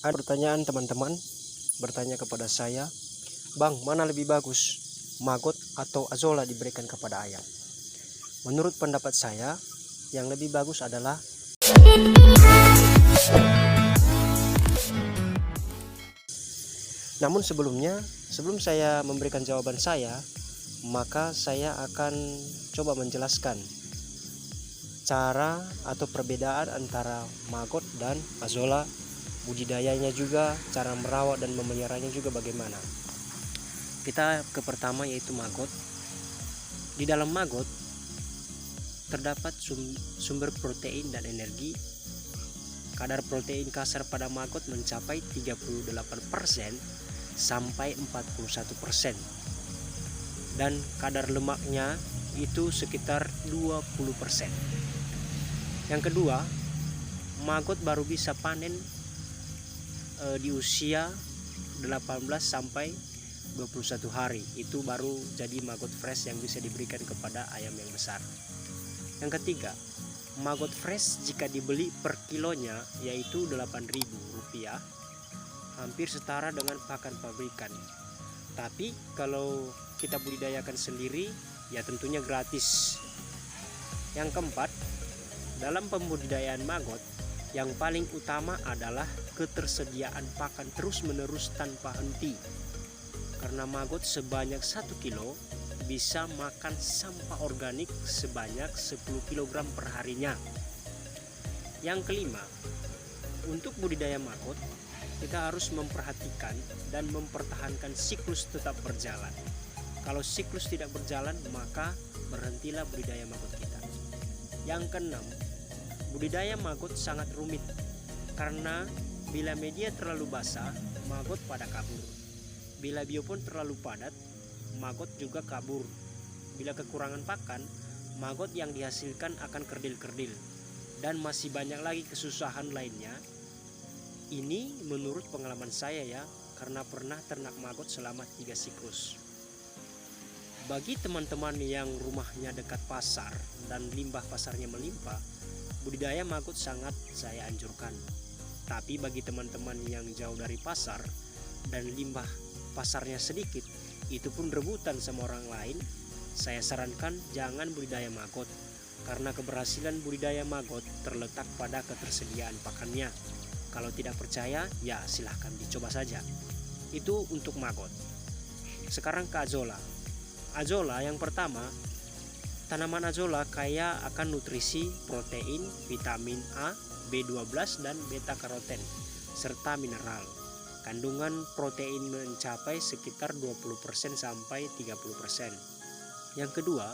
Ada pertanyaan teman-teman bertanya kepada saya, Bang, mana lebih bagus, maggot atau azolla diberikan kepada ayam? Menurut pendapat saya, yang lebih bagus adalah namun sebelum saya memberikan jawaban saya, maka saya akan coba menjelaskan cara atau perbedaan antara maggot dan azolla, budidayanya juga, cara merawat dan memeliharanya juga bagaimana. Kita ke pertama yaitu maggot. Di dalam maggot terdapat sumber protein dan energi. Kadar protein kasar pada maggot mencapai 38% sampai 41%. Dan kadar lemaknya itu sekitar 20%. Yang kedua, maggot baru bisa panen di usia 18 sampai 21 hari. Itu baru jadi maggot fresh yang bisa diberikan kepada ayam yang besar. Yang ketiga, maggot fresh jika dibeli per kilonya yaitu Rp8.000, hampir setara dengan pakan pabrikan. Tapi kalau kita budidayakan sendiri ya tentunya gratis. Yang keempat, dalam pembudidayaan maggot yang paling utama adalah ketersediaan pakan terus-menerus tanpa henti. Karena maggot sebanyak 1 kilo bisa makan sampah organik sebanyak 10 kg per harinya. Yang kelima, untuk budidaya maggot kita harus memperhatikan dan mempertahankan siklus tetap berjalan. Kalau siklus tidak berjalan, maka berhentilah budidaya maggot kita. Yang keenam, budidaya maggot sangat rumit karena bila media terlalu basah, maggot pada kabur. Bila biopon terlalu padat, maggot juga kabur. Bila kekurangan pakan, maggot yang dihasilkan akan kerdil-kerdil. Dan masih banyak lagi kesusahan lainnya. Ini menurut pengalaman saya ya, karena pernah ternak maggot selama 3 siklus. Bagi teman-teman yang rumahnya dekat pasar dan limbah pasarnya melimpah, budidaya maggot sangat saya anjurkan. Tapi bagi teman-teman yang jauh dari pasar dan limbah pasarnya sedikit, itu pun rebutan sama orang lain, saya sarankan jangan budidaya maggot. Karena keberhasilan budidaya maggot terletak pada ketersediaan pakannya. Kalau tidak percaya, ya silahkan dicoba saja. Itu untuk maggot. Sekarang ke azolla. Azolla yang pertama, tanaman azolla kaya akan nutrisi protein, vitamin A, B12 dan beta karoten serta mineral. Kandungan protein mencapai sekitar 20% sampai 30%. Yang kedua,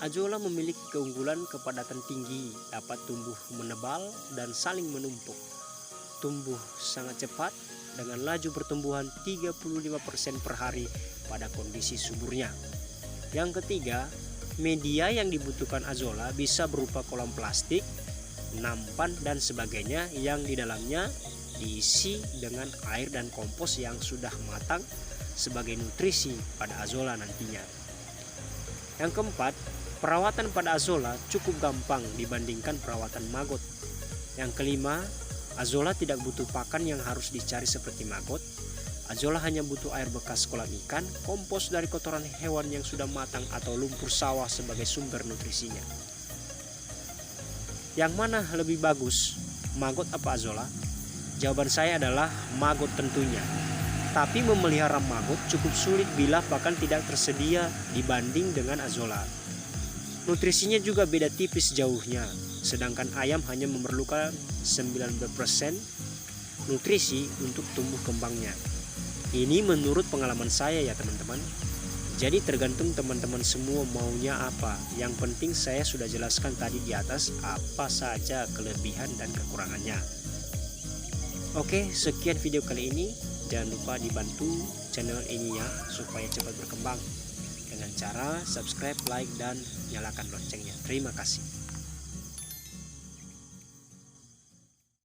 azolla memiliki keunggulan kepadatan tinggi, dapat tumbuh menebal dan saling menumpuk. Tumbuh sangat cepat dengan laju pertumbuhan 35% per hari pada kondisi suburnya. Yang ketiga, media yang dibutuhkan azolla bisa berupa kolam plastik, nampan dan sebagainya yang di dalamnya diisi dengan air dan kompos yang sudah matang sebagai nutrisi pada azolla nantinya. Yang keempat, perawatan pada azolla cukup gampang dibandingkan perawatan maggot. Yang kelima, azolla tidak butuh pakan yang harus dicari seperti maggot. Azolla hanya butuh air bekas kolam ikan, kompos dari kotoran hewan yang sudah matang atau lumpur sawah sebagai sumber nutrisinya. Yang mana lebih bagus, maggot apa azolla? Jawaban saya adalah maggot tentunya. Tapi memelihara maggot cukup sulit bila pakan tidak tersedia dibanding dengan azolla. Nutrisinya juga beda tipis jauhnya, sedangkan ayam hanya memerlukan 90% nutrisi untuk tumbuh kembangnya. Ini menurut pengalaman saya ya teman-teman. Jadi tergantung teman-teman semua maunya apa. Yang penting saya sudah jelaskan tadi di atas apa saja kelebihan dan kekurangannya. Oke, sekian video kali ini. Jangan lupa dibantu channel ini ya supaya cepat berkembang dengan cara subscribe, like, dan nyalakan loncengnya. Terima kasih.